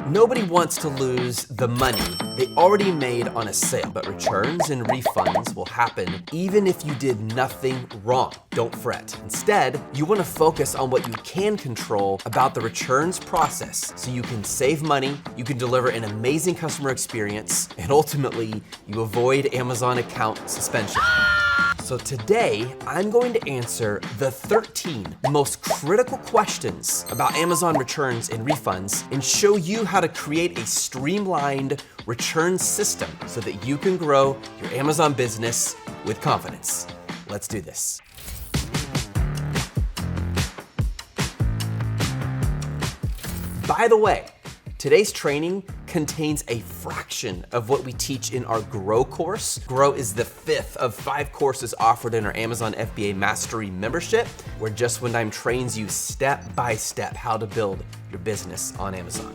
Nobody wants to lose the money they already made on a sale, but returns and refunds will happen even if you did nothing wrong. Don't fret. Instead, you want to focus on what you can control about the returns process so you can save money, you can deliver an amazing customer experience, and ultimately, you avoid Amazon account suspension. So today, I'm going to answer the 13 most critical questions about Amazon returns and refunds and show you how to create a streamlined return system so that you can grow your Amazon business with confidence. Let's do this. By the way, today's training contains a fraction of what we teach in our Grow course. Grow is the 5th of 5 courses offered in our Amazon FBA Mastery membership, where Just One Dime trains you step by step how to build your business on Amazon.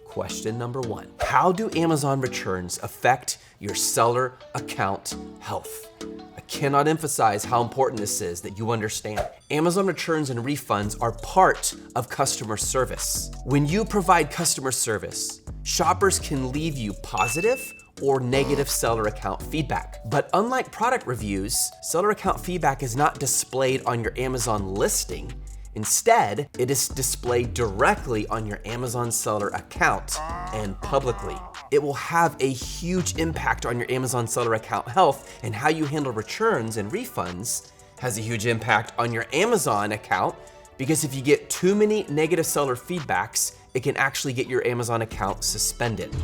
Question number 1. How do Amazon returns affect your seller account health? I cannot emphasize how important this is that you understand. Amazon returns and refunds are part of customer service. When you provide customer service, shoppers can leave you positive or negative seller account feedback. But unlike product reviews, seller account feedback is not displayed on your Amazon listing. Instead, it is displayed directly on your Amazon seller account and publicly. It will have a huge impact on your Amazon seller account health, and how you handle returns and refunds has a huge impact on your Amazon account, because if you get too many negative seller feedbacks, it can actually get your Amazon account suspended.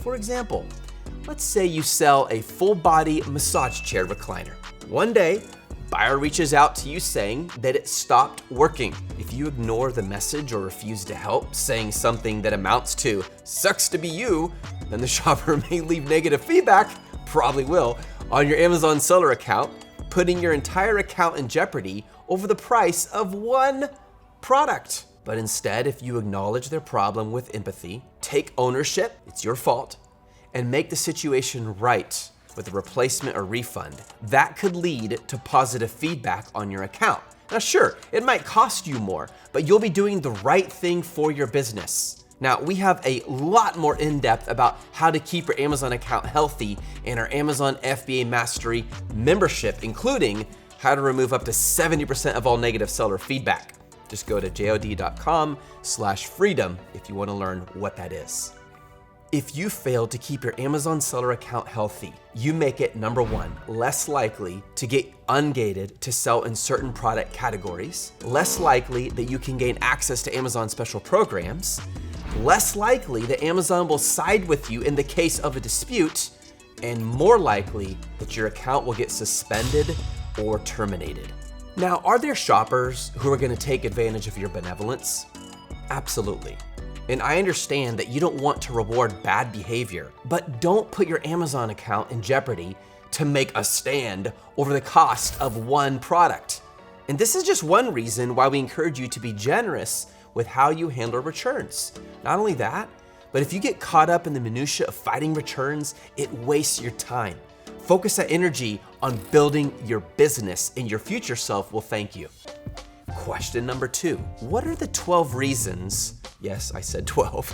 For example, let's say you sell a full body massage chair recliner. One day, buyer reaches out to you saying that it stopped working. If you ignore the message or refuse to help, saying something that amounts to "sucks to be you," then the shopper may leave negative feedback, probably will, on your Amazon seller account, putting your entire account in jeopardy over the price of one product. But instead, if you acknowledge their problem with empathy, take ownership, it's your fault, and make the situation right with a replacement or refund, that could lead to positive feedback on your account. Now sure, it might cost you more, but you'll be doing the right thing for your business. Now, we have a lot more in-depth about how to keep your Amazon account healthy in our Amazon FBA Mastery membership, including how to remove up to 70% of all negative seller feedback. Just go to JOD.com/freedom if you want to learn what that is. If you fail to keep your Amazon seller account healthy, you make it, number 1, less likely to get ungated to sell in certain product categories, less likely that you can gain access to Amazon special programs, less likely that Amazon will side with you in the case of a dispute, and more likely that your account will get suspended or terminated. Now, are there shoppers who are going to take advantage of your benevolence? Absolutely. And I understand that you don't want to reward bad behavior, but don't put your Amazon account in jeopardy to make a stand over the cost of one product. And this is just one reason why we encourage you to be generous with how you handle returns. Not only that, but if you get caught up in the minutia of fighting returns, it wastes your time. Focus that energy on building your business, and your future self will thank you. Question number 2, what are the 12 reasons, yes, I said 12,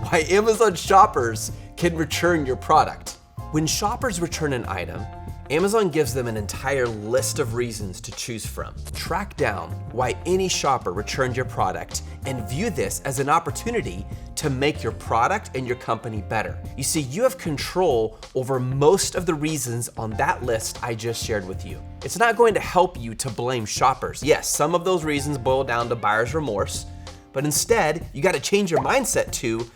why Amazon shoppers can return your product? When shoppers return an item, Amazon gives them an entire list of reasons to choose from. Track down why any shopper returned your product and view this as an opportunity to make your product and your company better. You see, you have control over most of the reasons on that list I just shared with you. It's not going to help you to blame shoppers. Yes, some of those reasons boil down to buyer's remorse, but instead, you got to change your mindset to,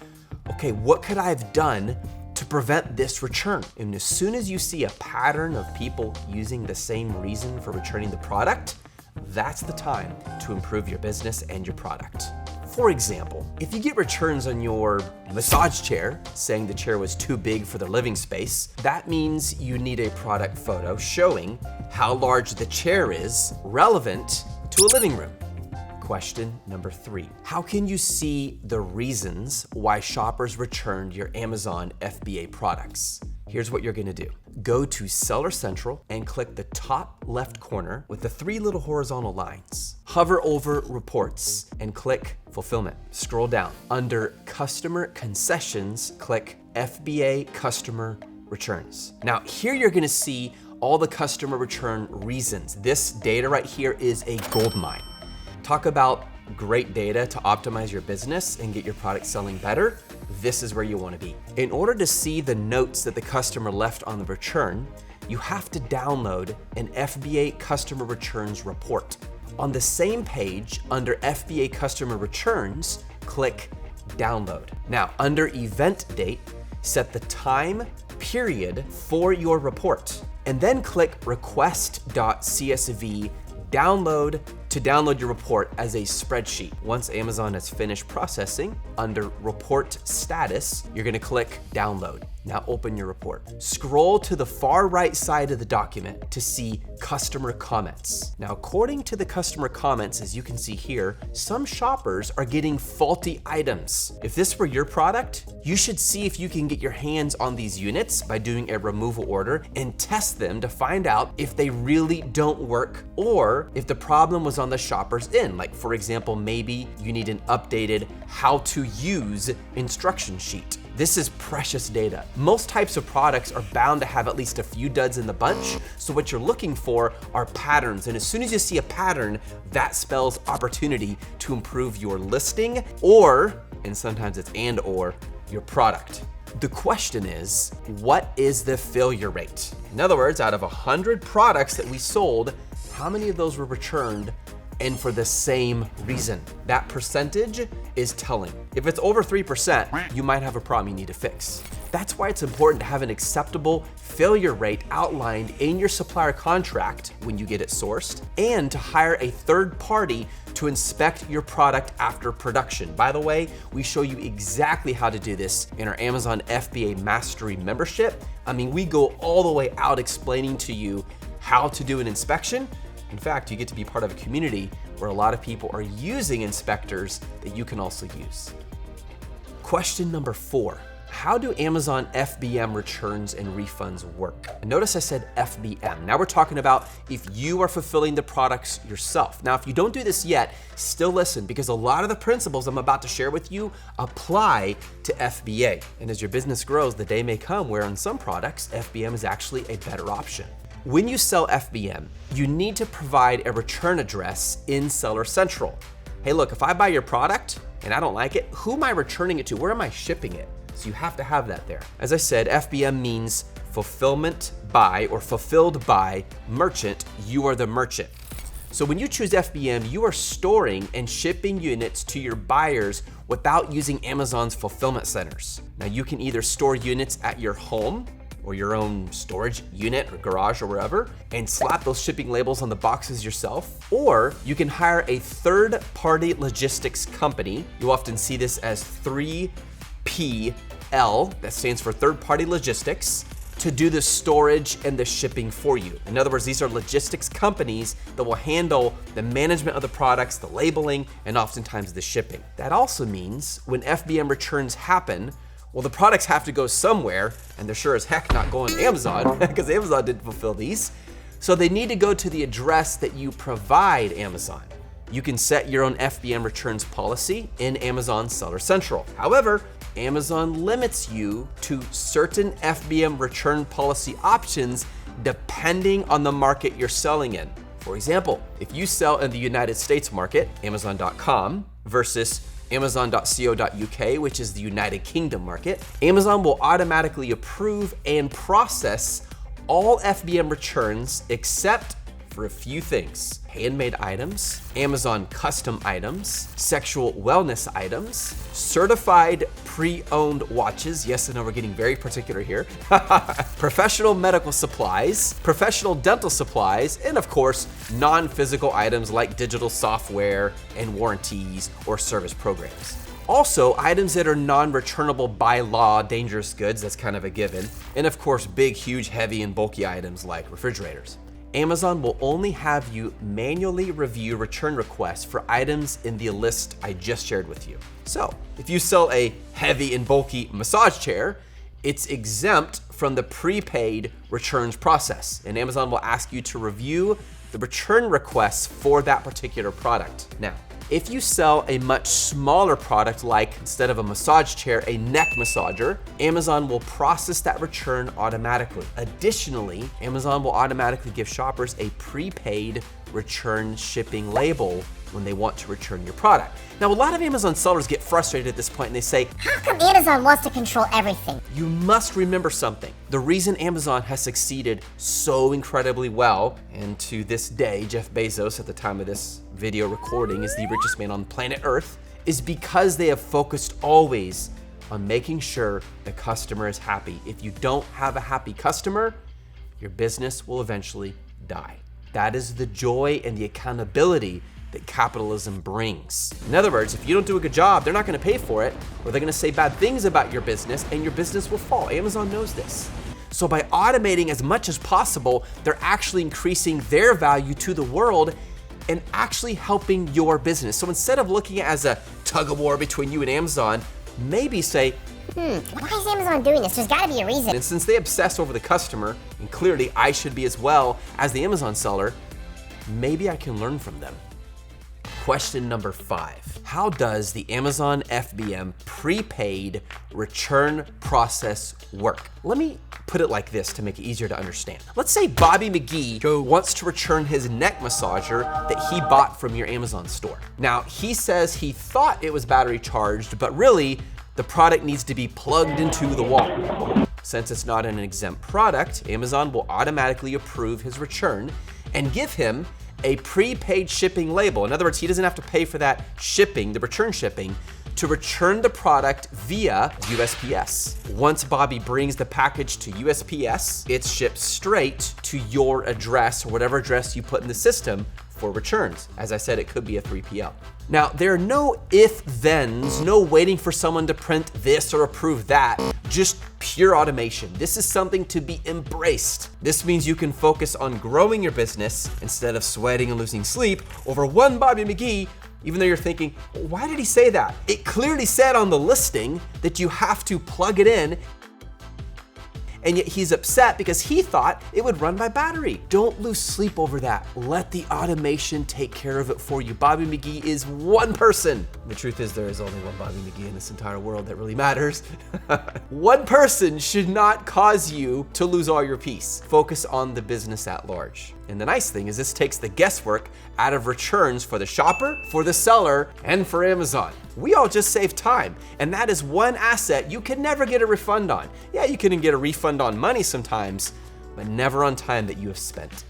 okay, what could I have done to prevent this return? And as soon as you see a pattern of people using the same reason for returning the product, that's the time to improve your business and your product. For example, if you get returns on your massage chair saying the chair was too big for the living space, that means you need a product photo showing how large the chair is relevant to a living room. Question number 3, how can you see the reasons why shoppers returned your Amazon FBA products? Here's what you're gonna do. Go to Seller Central and click the top left corner with the 3 little horizontal lines. Hover over Reports and click Fulfillment. Scroll down. Under Customer Concessions, click FBA Customer Returns. Now here you're gonna see all the customer return reasons. This data right here is a goldmine. Talk about great data to optimize your business and get your product selling better. This is where you want to be. In order to see the notes that the customer left on the return, you have to download an FBA Customer Returns report. On the same page, under FBA Customer Returns, click Download. Now, under Event Date, set the time period for your report, and then click request.csv download to download your report as a spreadsheet. Once Amazon has finished processing, under Report Status, you're gonna click Download. Now open your report. Scroll to the far right side of the document to see customer comments. Now, according to the customer comments, as you can see here, some shoppers are getting faulty items. If this were your product, you should see if you can get your hands on these units by doing a removal order and test them to find out if they really don't work or if the problem was on the shopper's end. Like, for example, maybe you need an updated how to use instruction sheet. This is precious data. Most types of products are bound to have at least a few duds in the bunch, so what you're looking for are patterns, and as soon as you see a pattern, that spells opportunity to improve your listing or, and sometimes it's and/or, your product. The question is, what is the failure rate? In other words, out of 100 products that we sold, how many of those were returned and for the same reason? That percentage is telling. If it's over 3%, you might have a problem you need to fix. That's why it's important to have an acceptable failure rate outlined in your supplier contract when you get it sourced, and to hire a third party to inspect your product after production. By the way, we show you exactly how to do this in our Amazon FBA Mastery membership. I mean, we go all the way out explaining to you how to do an inspection. In fact, you get to be part of a community where a lot of people are using inspectors that you can also use. Question number 4. How do Amazon FBM returns and refunds work? And notice I said FBM. Now we're talking about if you are fulfilling the products yourself. Now, if you don't do this yet, still listen, because a lot of the principles I'm about to share with you apply to FBA. And as your business grows, the day may come where on some products, FBM is actually a better option. When you sell FBM, you need to provide a return address in Seller Central. Hey, look, if I buy your product and I don't like it, who am I returning it to? Where am I shipping it? So you have to have that there. As I said, FBM means fulfillment by or fulfilled by merchant. You are the merchant. So when you choose FBM, you are storing and shipping units to your buyers without using Amazon's fulfillment centers. Now you can either store units at your home or your own storage unit or garage or wherever, and slap those shipping labels on the boxes yourself. Or you can hire a third-party logistics company. You often see this as 3PL, that stands for third-party logistics, to do the storage and the shipping for you. In other words, these are logistics companies that will handle the management of the products, the labeling, and oftentimes the shipping. That also means when FBM returns happen, well, the products have to go somewhere, and they're sure as heck not going to Amazon because Amazon didn't fulfill these. So they need to go to the address that you provide Amazon. You can set your own FBM returns policy in Amazon Seller Central. However, Amazon limits you to certain FBM return policy options depending on the market you're selling in. For example, if you sell in the United States market, Amazon.com, versus Amazon.co.uk, which is the United Kingdom market, Amazon will automatically approve and process all FBM returns except for a few things: handmade items, Amazon custom items, sexual wellness items, certified pre-owned watches. Yes, I know we're getting very particular here. Professional medical supplies, professional dental supplies, and of course, non-physical items like digital software and warranties or service programs. Also, items that are non-returnable by law, dangerous goods, that's kind of a given. And of course, big, huge, heavy, and bulky items like refrigerators. Amazon will only have you manually review return requests for items in the list I just shared with you. So, if you sell a heavy and bulky massage chair, It's exempt from the prepaid returns process, and Amazon will ask you to review the return requests for that particular product. Now, if you sell a much smaller product, like instead of a massage chair, a neck massager, Amazon will process that return automatically. Additionally, Amazon will automatically give shoppers a prepaid return shipping label when they want to return your product. Now, a lot of Amazon sellers get frustrated at this point and they say, how come Amazon wants to control everything? You must remember something. The reason Amazon has succeeded so incredibly well, and to this day, Jeff Bezos, at the time of this video recording, is the richest man on planet Earth, is because they have focused always on making sure the customer is happy. If you don't have a happy customer, your business will eventually die. That is the joy and the accountability that capitalism brings. In other words, if you don't do a good job, they're not gonna pay for it, or they're gonna say bad things about your business, and your business will fall. Amazon knows this. So by automating as much as possible, they're actually increasing their value to the world and actually helping your business. So instead of looking at it as a tug of war between you and Amazon, maybe say, why is Amazon doing this? There's gotta be a reason. And since they obsess over the customer, and clearly I should be as well as the Amazon seller, maybe I can learn from them. Question number 5. How does the Amazon FBM prepaid return process work? Let me put it like this to make it easier to understand. Let's say Bobby McGee wants to return his neck massager that he bought from your Amazon store. Now, he says he thought it was battery charged, but really the product needs to be plugged into the wall. Since it's not an exempt product, Amazon will automatically approve his return and give him a prepaid shipping label. In other words, he doesn't have to pay for that shipping, the return shipping, to return the product via USPS. Once Bobby brings the package to USPS, it's shipped straight to your address or whatever address you put in the system for returns. As I said, it could be a 3PL. Now, there are no if-thens, no waiting for someone to print this or approve that, just pure automation. This is something to be embraced. This means you can focus on growing your business instead of sweating and losing sleep over one Bobby McGee, even though you're thinking, why did he say that? It clearly said on the listing that you have to plug it in, and yet he's upset because he thought it would run by battery. Don't lose sleep over that. Let the automation take care of it for you. Bobby McGee is one person. The truth is there is only one Bobby McGee in this entire world that really matters. One person should not cause you to lose all your peace. Focus on the business at large. And the nice thing is this takes the guesswork out of returns for the shopper, for the seller, and for Amazon. We all just save time, and that is one asset you can never get a refund on. Yeah, you can get a refund on money sometimes, but never on time that you have spent.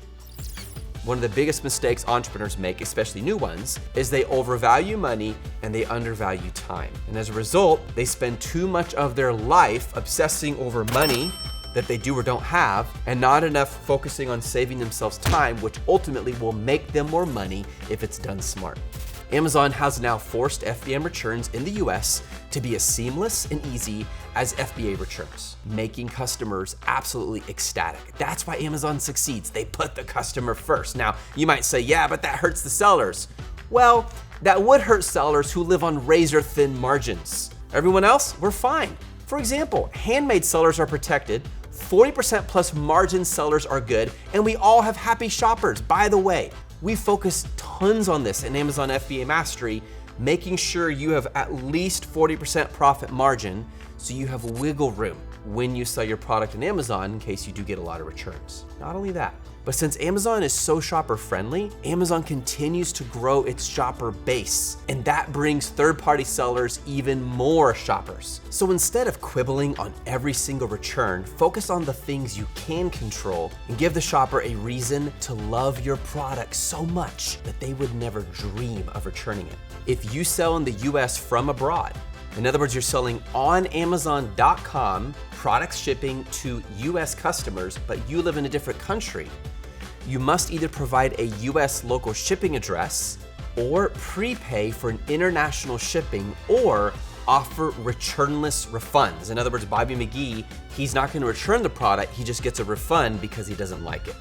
One of the biggest mistakes entrepreneurs make, especially new ones, is they overvalue money and they undervalue time. And as a result, they spend too much of their life obsessing over money that they do or don't have, and not enough focusing on saving themselves time, which ultimately will make them more money if it's done smart. Amazon has now forced FBM returns in the US to be as seamless and easy as FBA returns, making customers absolutely ecstatic. That's why Amazon succeeds. They put the customer first. Now, you might say, yeah, but that hurts the sellers. Well, that would hurt sellers who live on razor-thin margins. Everyone else, we're fine. For example, handmade sellers are protected, 40% plus margin sellers are good, and we all have happy shoppers. By the way, we focus tons on this in Amazon FBA Mastery, making sure you have at least 40% profit margin so you have wiggle room when you sell your product on Amazon in case you do get a lot of returns. Not only that, but since Amazon is so shopper friendly, Amazon continues to grow its shopper base, and that brings third-party sellers even more shoppers. So instead of quibbling on every single return, focus on the things you can control and give the shopper a reason to love your product so much that they would never dream of returning it. If you sell in the US from abroad, in other words, you're selling on Amazon.com, products shipping to US customers, but you live in a different country, you must either provide a US local shipping address or prepay for an international shipping or offer returnless refunds. In other words, Bobby McGee, he's not gonna return the product, he just gets a refund because he doesn't like it.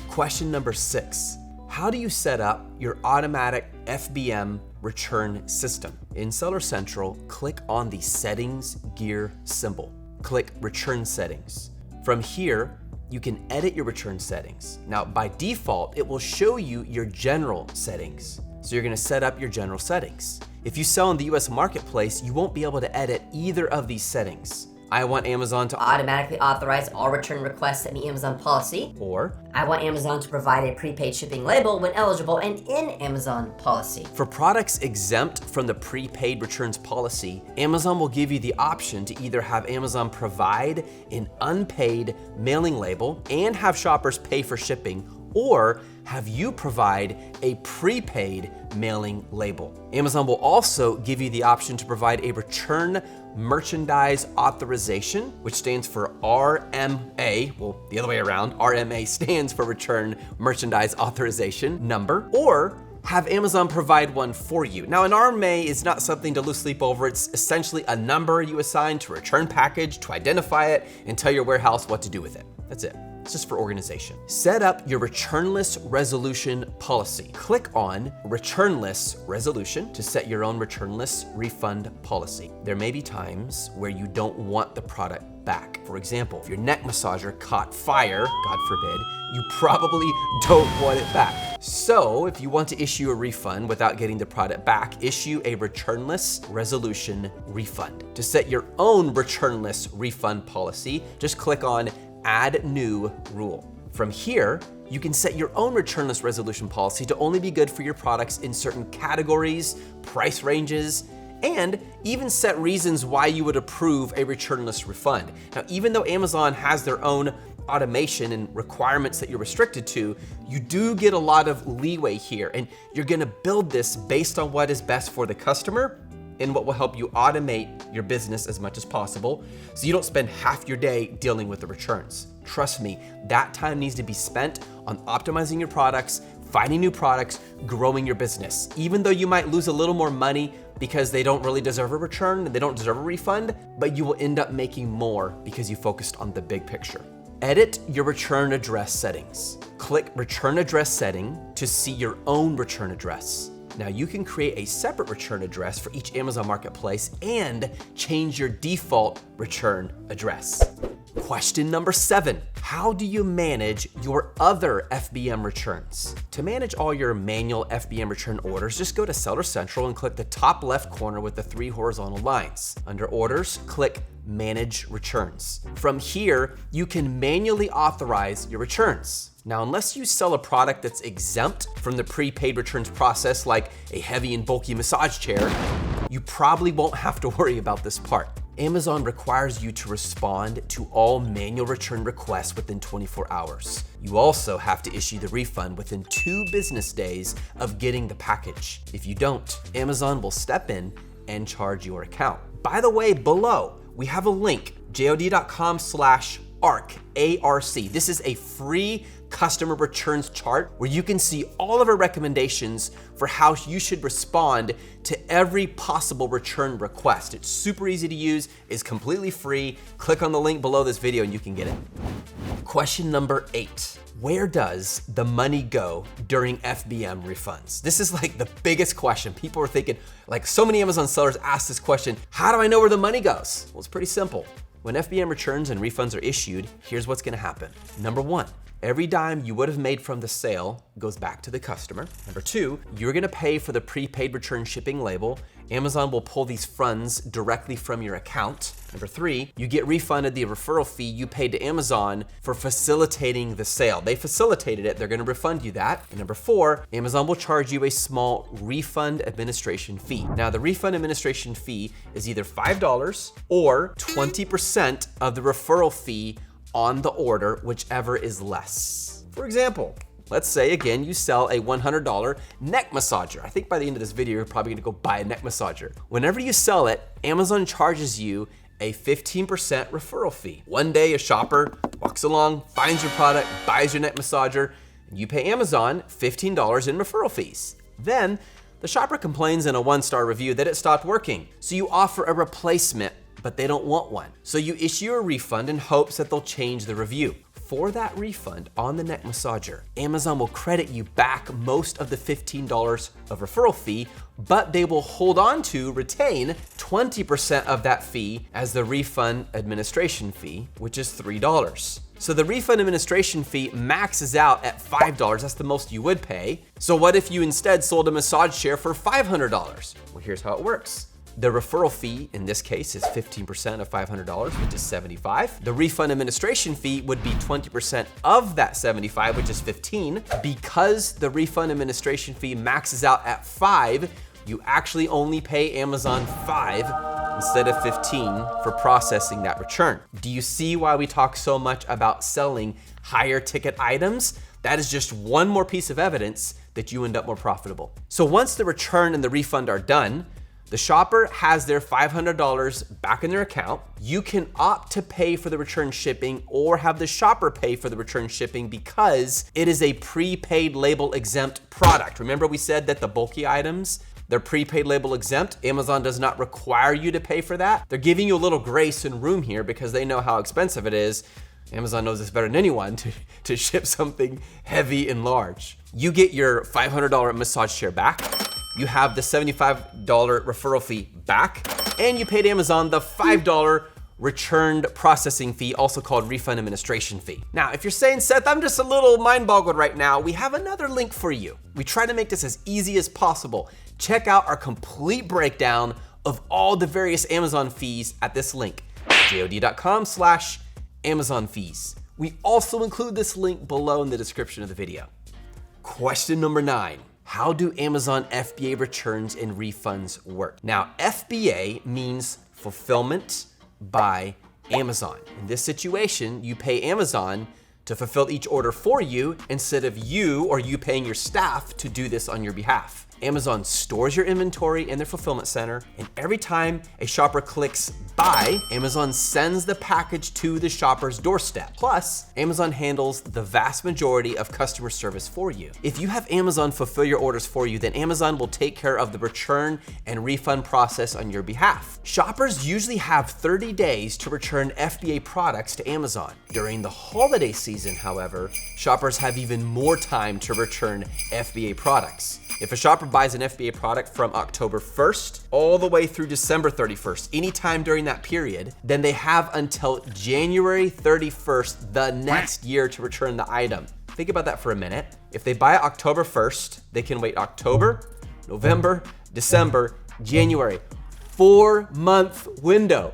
Question number 6. How do you set up your automatic FBM return system? In Seller Central, click on the Settings Gear symbol. click Return Settings. From here, you can edit your return settings. Now, by default, it will show you your general settings. So you're gonna set up your general settings. If you sell in the US marketplace, you won't be able to edit either of these settings. I want Amazon to automatically authorize all return requests in the Amazon policy. Or I want Amazon to provide a prepaid shipping label when eligible and in Amazon policy. for products exempt from the prepaid returns policy, Amazon will give you the option to either have Amazon provide an unpaid mailing label and have shoppers pay for shipping, or have you provide a prepaid mailing label. Amazon will also give you the option to provide a return merchandise authorization, which stands for RMA, well, the other way around, RMA stands for return merchandise authorization number, or have Amazon provide one for you. Now, an RMA is not something to lose sleep over. It's essentially a number you assign to a return package to identify it and tell your warehouse what to do with it. That's it. It's just for organization. Set up your returnless resolution policy. Click on returnless resolution to set your own returnless refund policy. There may be times where you don't want the product back. For example, if your neck massager caught fire, God forbid, you probably don't want it back. So if you want to issue a refund without getting the product back, issue a returnless resolution refund. To set your own returnless refund policy, just click on Add New Rule. From here, you can set your own returnless resolution policy to only be good for your products in certain categories, price ranges, and even set reasons why you would approve a returnless refund. Now, even though Amazon has their own automation and requirements that you're restricted to, you do get a lot of leeway here, and you're gonna build this based on what is best for the customer and what will help you automate your business as much as possible so you don't spend half your day dealing with the returns. Trust me, that time needs to be spent on optimizing your products, finding new products, growing your business. Even though you might lose a little more money because they don't really deserve a return and they don't deserve a refund, but you will end up making more because you focused on the big picture. Edit your return address settings. Click Return Address Setting to see your own return address. Now you can create a separate return address for each Amazon marketplace and change your default return address. Question number 7, how do you manage your other FBM returns? To manage all your manual FBM return orders, just go to Seller Central and click the top left corner with the 3 horizontal lines. Under Orders, click Manage Returns. From here, you can manually authorize your returns. Now, unless you sell a product that's exempt from the prepaid returns process, like a heavy and bulky massage chair, you probably won't have to worry about this part. Amazon requires you to respond to all manual return requests within 24 hours. You also have to issue the refund within 2 business days of getting the package. If you don't, Amazon will step in and charge your account. By the way, below, we have a link, JOD.com/ARC, A-R-C. This is a free customer returns chart where you can see all of our recommendations for how you should respond to every possible return request. It's super easy to use, it's completely free. Click on the link below this video and you can get it. Question number 8. Where does the money go during FBM refunds? This is like the biggest question. People are thinking, like so many Amazon sellers ask this question, how do I know where the money goes? Well, it's pretty simple. When FBM returns and refunds are issued, here's what's gonna happen. Number 1, every dime you would have made from the sale goes back to the customer. Number 2, you're gonna pay for the prepaid return shipping label. Amazon will pull these funds directly from your account. Number 3, you get refunded the referral fee you paid to Amazon for facilitating the sale. They facilitated it, they're gonna refund you that. And number 4, Amazon will charge you a small refund administration fee. Now the refund administration fee is either $5 or 20% of the referral fee on the order, whichever is less. For example, let's say again, you sell a $100 neck massager. I think by the end of this video, you're probably gonna go buy a neck massager. Whenever you sell it, Amazon charges you a 15% referral fee. One day a shopper walks along, finds your product, buys your neck massager, and you pay Amazon $15 in referral fees. Then the shopper complains in a 1-star review that it stopped working. So you offer a replacement, but they don't want one. So you issue a refund in hopes that they'll change the review. For that refund on the neck massager, Amazon will credit you back most of the $15 of referral fee, but they will hold on to retain 20% of that fee as the refund administration fee, which is $3. So the refund administration fee maxes out at $5. That's the most you would pay. So what if you instead sold a massage chair for $500? Well, here's how it works. The referral fee in this case is 15% of $500, which is $75. The refund administration fee would be 20% of that $75, which is $15. Because the refund administration fee maxes out at $5, you actually only pay Amazon $5 instead of $15 for processing that return. Do you see why we talk so much about selling higher ticket items? That is just one more piece of evidence that you end up more profitable. So once the return and the refund are done, the shopper has their $500 back in their account. You can opt to pay for the return shipping or have the shopper pay for the return shipping because it is a prepaid label exempt product. Remember we said that the bulky items, they're prepaid label exempt. Amazon does not require you to pay for that. They're giving you a little grace and room here because they know how expensive it is. Amazon knows this better than anyone to ship something heavy and large. You get your $500 massage chair back. You have the $75 referral fee back, and you paid Amazon the $5 returned processing fee, also called refund administration fee. Now, if you're saying, Seth, I'm just a little mind boggled right now, we have another link for you. We try to make this as easy as possible. Check out our complete breakdown of all the various Amazon fees at this link, JOD.com/Amazon fees. We also include this link below in the description of the video. Question number 9. How do Amazon FBA returns and refunds work? Now, FBA means fulfillment by Amazon. In this situation, you pay Amazon to fulfill each order for you instead of you or you paying your staff to do this on your behalf. Amazon stores your inventory in their fulfillment center, and every time a shopper clicks buy, Amazon sends the package to the shopper's doorstep. Plus, Amazon handles the vast majority of customer service for you. If you have Amazon fulfill your orders for you, then Amazon will take care of the return and refund process on your behalf. Shoppers usually have 30 days to return FBA products to Amazon. During the holiday season, however, shoppers have even more time to return FBA products. If a shopper buys an FBA product from October 1st all the way through December 31st, anytime during that period, then they have until January 31st the next year to return the item. Think about that for a minute. If they buy October 1st, they can wait October, November, December, January, 4-month window.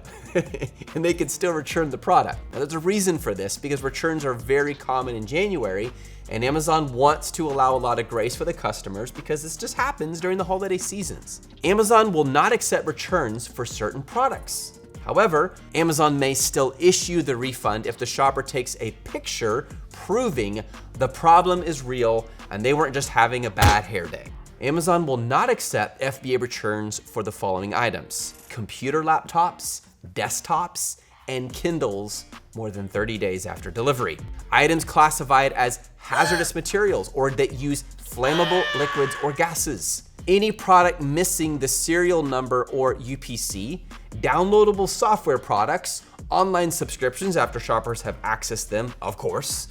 And they can still return the product. Now there's a reason for this because returns are very common in January, and Amazon wants to allow a lot of grace for the customers because this just happens during the holiday seasons. Amazon will not accept returns for certain products. However, Amazon may still issue the refund if the shopper takes a picture proving the problem is real and they weren't just having a bad hair day. Amazon will not accept FBA returns for the following items: computer laptops, desktops, and Kindles more than 30 days after delivery. Items classified as hazardous materials or that use flammable liquids or gases. Any product missing the serial number or UPC, downloadable software products, online subscriptions after shoppers have accessed them, of course,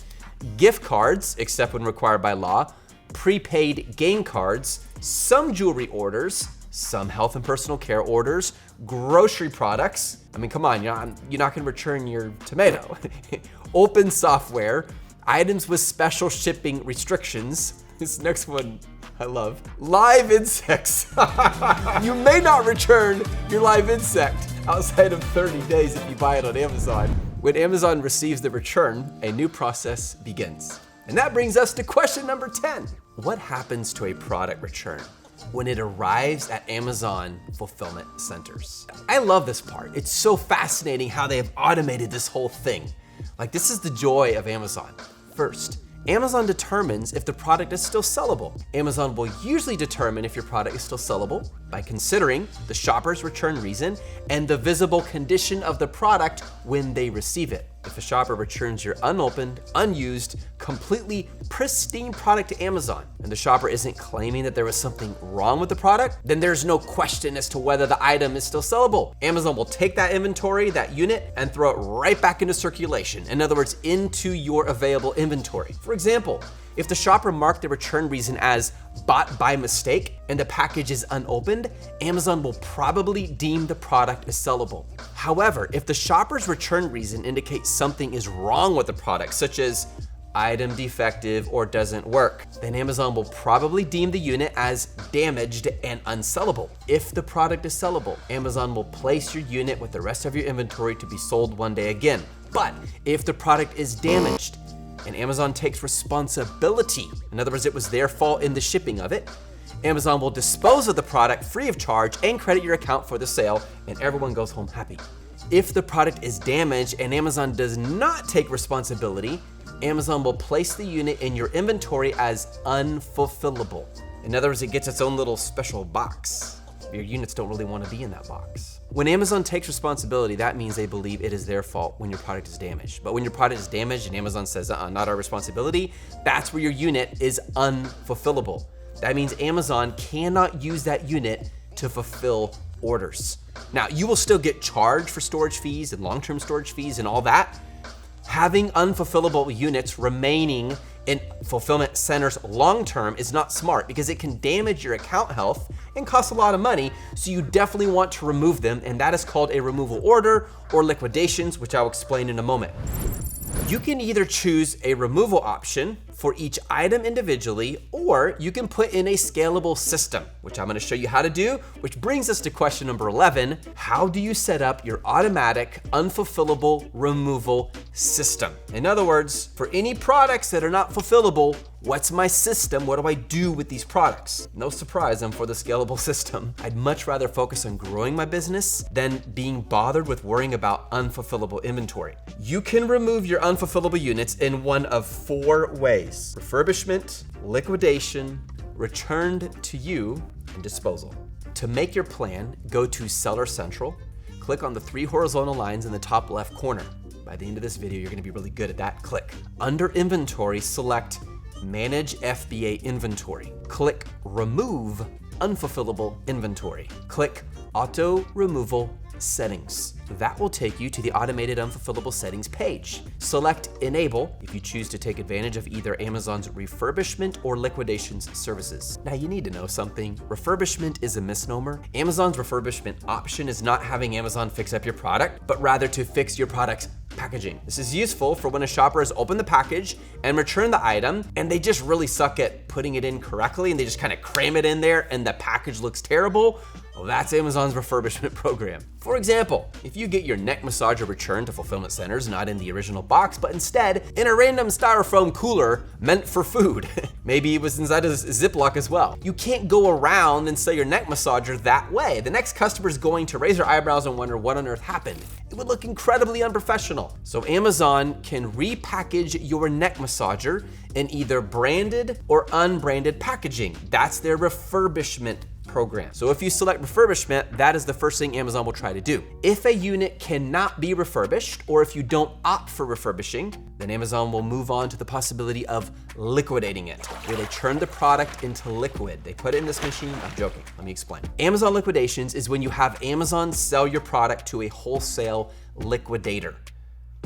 gift cards, except when required by law, prepaid game cards, some jewelry orders, some health and personal care orders, grocery products. I mean, come on, you're not gonna return your tomato. Open software, items with special shipping restrictions. This next one I love. Live insects. You may not return your live insect outside of 30 days if you buy it on Amazon. When Amazon receives the return, a new process begins. And that brings us to question number 10. What happens to a product return when it arrives at Amazon fulfillment centers? I love this part. It's so fascinating how they have automated this whole thing. Like, this is the joy of Amazon. First, Amazon determines if the product is still sellable. Amazon will usually determine if your product is still sellable by considering the shopper's return reason and the visible condition of the product when they receive it. If a shopper returns your unopened, unused, completely pristine product to Amazon and the shopper isn't claiming that there was something wrong with the product, then there's no question as to whether the item is still sellable. Amazon will take that inventory, that unit, and throw it right back into circulation. In other words, into your available inventory. For example, if the shopper marked the return reason as bought by mistake and the package is unopened, Amazon will probably deem the product as sellable. However, if the shopper's return reason indicates something is wrong with the product, such as item defective or doesn't work, then Amazon will probably deem the unit as damaged and unsellable. If the product is sellable, Amazon will place your unit with the rest of your inventory to be sold one day again. But if the product is damaged, and Amazon takes responsibility, in other words, it was their fault in the shipping of it, Amazon will dispose of the product free of charge and credit your account for the sale, and everyone goes home happy. If the product is damaged and Amazon does not take responsibility, Amazon will place the unit in your inventory as unfulfillable. In other words, it gets its own little special box. Your units don't really want to be in that box. When Amazon takes responsibility, that means they believe it is their fault when your product is damaged. But when your product is damaged and Amazon says, not our responsibility, that's where your unit is unfulfillable. That means Amazon cannot use that unit to fulfill orders. Now, you will still get charged for storage fees and long-term storage fees and all that. Having unfulfillable units remaining in fulfillment centers long-term is not smart because it can damage your account health and cost a lot of money, so you definitely want to remove them, and that is called a removal order or liquidations, which I'll explain in a moment. You can either choose a removal option for each item individually, or you can put in a scalable system, which I'm gonna show you how to do, which brings us to question number 11. How do you set up your automatic unfulfillable removal system? In other words, for any products that are not fulfillable, what's my system? What do I do with these products? No surprise, I'm for the scalable system. I'd much rather focus on growing my business than being bothered with worrying about unfulfillable inventory. You can remove your unfulfillable units in one of 4 ways: refurbishment, liquidation, returned to you, and disposal. To make your plan, go to Seller Central, click on the 3 horizontal lines in the top left corner. By the end of this video, you're gonna be really good at that. Click. Under Inventory, select Manage FBA Inventory. Click Remove Unfulfillable Inventory. Click Auto Removal Settings. That will take you to the automated unfulfillable settings page. Select Enable if you choose to take advantage of either Amazon's refurbishment or liquidations services. Now you need to know something. Refurbishment is a misnomer. Amazon's refurbishment option is not having Amazon fix up your product, but rather to fix your product's packaging. This is useful for when a shopper has opened the package and returned the item and they just really suck at putting it in correctly and they just kind of cram it in there and the package looks terrible. Well, that's Amazon's refurbishment program. For example, if you get your neck massager returned to fulfillment centers, not in the original box, but instead in a random styrofoam cooler meant for food, maybe it was inside a Ziploc as well, you can't go around and sell your neck massager that way. The next customer is going to raise their eyebrows and wonder what on earth happened. It would look incredibly unprofessional. So Amazon can repackage your neck massager in either branded or unbranded packaging. That's their refurbishment program. So if you select refurbishment, that is the first thing Amazon will try to do. If a unit cannot be refurbished, or if you don't opt for refurbishing, then Amazon will move on to the possibility of liquidating it, where they turn the product into liquid. They put it in this machine. I'm joking. Let me explain. Amazon liquidations is when you have Amazon sell your product to a wholesale liquidator.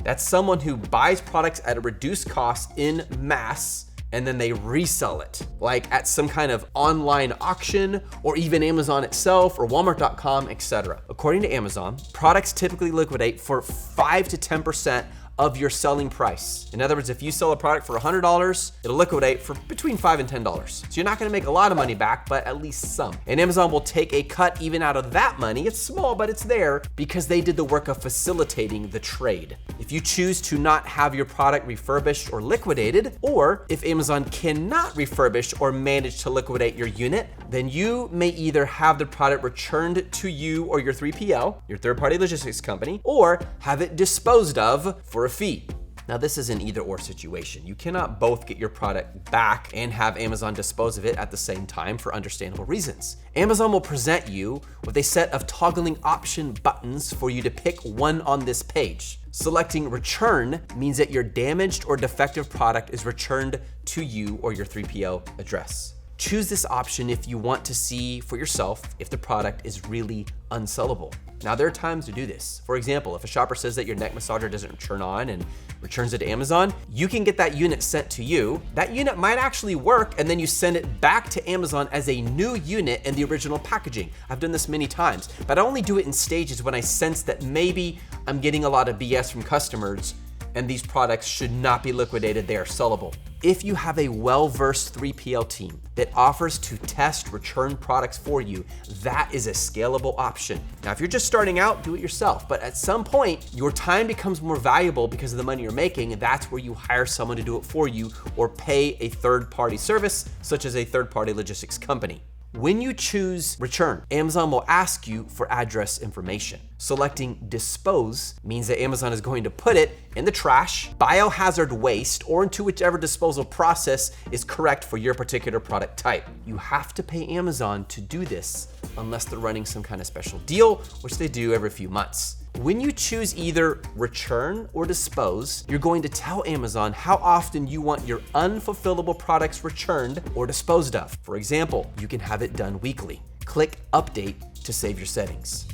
That's someone who buys products at a reduced cost in mass and then they resell it, like at some kind of online auction or even Amazon itself or Walmart.com, etc. According to Amazon, products typically liquidate for 5 to 10% of your selling price. In other words, if you sell a product for $100, it'll liquidate for between $5 and $10. So you're not gonna make a lot of money back, but at least some. And Amazon will take a cut even out of that money. It's small, but it's there because they did the work of facilitating the trade. If you choose to not have your product refurbished or liquidated, or if Amazon cannot refurbish or manage to liquidate your unit, then you may either have the product returned to you or your 3PL, your third-party logistics company, or have it disposed of for a fee. Now this is an either or situation. You cannot both get your product back and have Amazon dispose of it at the same time for understandable reasons. Amazon will present you with a set of toggling option buttons for you to pick one on this page. Selecting return means that your damaged or defective product is returned to you or your 3PL address. Choose this option if you want to see for yourself if the product is really unsellable. Now there are times to do this. For example, if a shopper says that your neck massager doesn't turn on and returns it to Amazon, you can get that unit sent to you. That unit might actually work, and then you send it back to Amazon as a new unit in the original packaging. I've done this many times, but I only do it in stages when I sense that maybe I'm getting a lot of BS from customers and these products should not be liquidated, they are sellable. If you have a well-versed 3PL team that offers to test return products for you, that is a scalable option. Now, if you're just starting out, do it yourself, but at some point, your time becomes more valuable because of the money you're making, and that's where you hire someone to do it for you or pay a third-party service, such as a third-party logistics company. When you choose return, Amazon will ask you for address information. Selecting dispose means that Amazon is going to put it in the trash, biohazard waste, or into whichever disposal process is correct for your particular product type. You have to pay Amazon to do this unless they're running some kind of special deal, which they do every few months. When you choose either return or dispose, you're going to tell Amazon how often you want your unfulfillable products returned or disposed of. For example, you can have it done weekly. Click update to save your settings.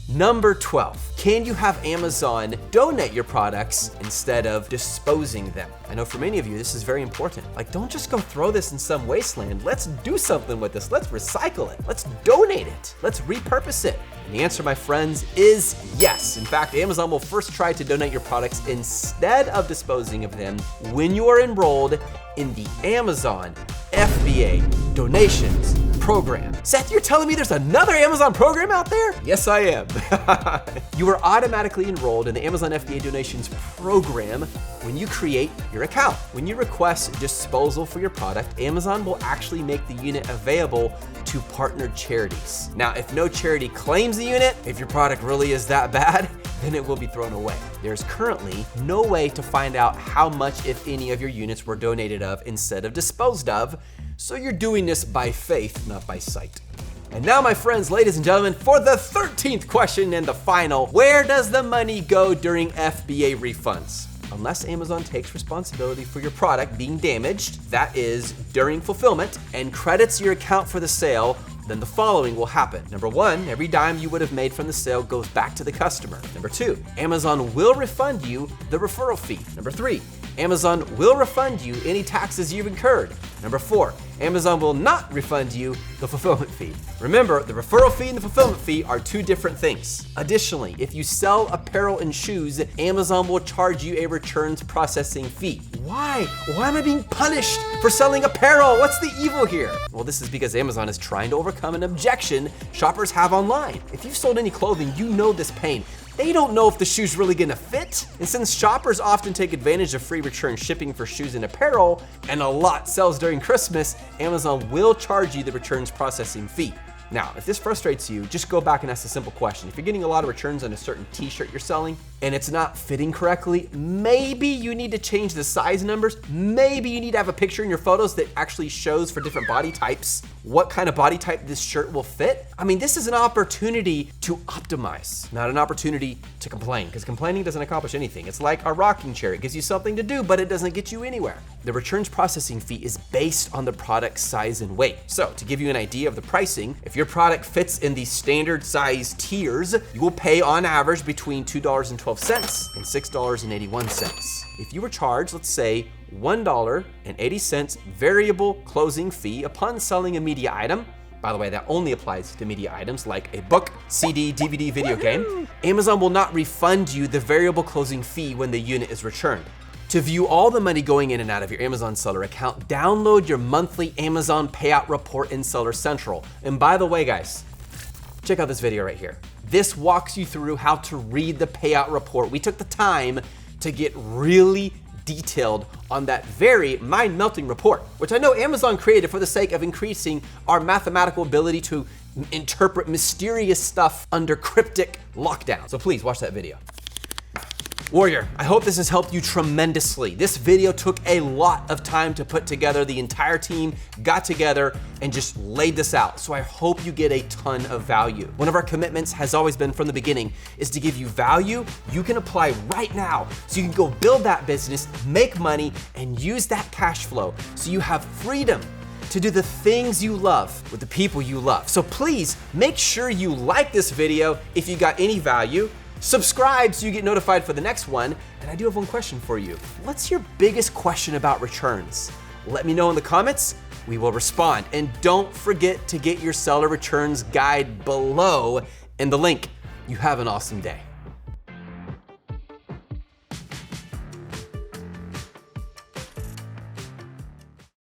Number 12, can you have Amazon donate your products instead of disposing them? I know for many of you, this is very important. Like, don't just go throw this in some wasteland. Let's do something with this. Let's recycle it. Let's donate it. Let's repurpose it. And the answer, my friends, is yes. In fact, Amazon will first try to donate your products instead of disposing of them when you are enrolled in the Amazon FBA donations program. Seth, you're telling me there's another Amazon program out there? Yes, I am. You are automatically enrolled in the Amazon FBA donations program when you create your account. When you request disposal for your product, Amazon will actually make the unit available to partnered charities. Now, if no charity claims the unit, if your product really is that bad, then it will be thrown away. There's currently no way to find out how much, if any, of your units were donated of instead of disposed of, so you're doing this by faith, not by sight. And now, my friends, ladies and gentlemen, for the 13th question and the final, where does the money go during FBA refunds? Unless Amazon takes responsibility for your product being damaged, that is, during fulfillment, and credits your account for the sale, then the following will happen. Number 1, every dime you would have made from the sale goes back to the customer. Number 2, Amazon will refund you the referral fee. Number 3, Amazon will refund you any taxes you've incurred. Number 4, Amazon will not refund you the fulfillment fee. Remember, the referral fee and the fulfillment fee are two different things. Additionally, if you sell apparel and shoes, Amazon will charge you a returns processing fee. Why? Why am I being punished for selling apparel? What's the evil here? Well, this is because Amazon is trying to overcome an objection shoppers have online. If you've sold any clothing, you know this pain. They don't know if the shoe's really gonna fit. And since shoppers often take advantage of free return shipping for shoes and apparel, and a lot sells during Christmas, Amazon will charge you the returns processing fee. Now, if this frustrates you, just go back and ask a simple question. If you're getting a lot of returns on a certain t-shirt you're selling and it's not fitting correctly, maybe you need to change the size numbers. Maybe you need to have a picture in your photos that actually shows for different body types what kind of body type this shirt will fit. I mean, this is an opportunity to optimize, not an opportunity to complain, because complaining doesn't accomplish anything. It's like a rocking chair. It gives you something to do, but it doesn't get you anywhere. The returns processing fee is based on the product size and weight. So to give you an idea of the pricing, if your product fits in the standard size tiers, you will pay on average between $2.12 and $6.81. If you were charged, let's say, $1.80 variable closing fee upon selling a media item, by the way, that only applies to media items like a book, CD, DVD, video game, Amazon will not refund you the variable closing fee when the unit is returned. To view all the money going in and out of your Amazon seller account, download your monthly Amazon payout report in Seller Central. And by the way, guys, check out this video right here. This walks you through how to read the payout report. We took the time to get really detailed on that very mind-melting report, which I know Amazon created for the sake of increasing our mathematical ability to interpret mysterious stuff under cryptic lockdown. So please watch that video. Warrior, I hope this has helped you tremendously. This video took a lot of time to put together. The entire team got together and just laid this out. So I hope you get a ton of value. One of our commitments has always been from the beginning is to give you value you can apply right now so you can go build that business, make money, and use that cash flow so you have freedom to do the things you love with the people you love. So please make sure you like this video if you got any value. Subscribe so you get notified for the next one. And I do have one question for you. What's your biggest question about returns? Let me know in the comments. We will respond. And don't forget to get your seller returns guide below in the link. You have an awesome day.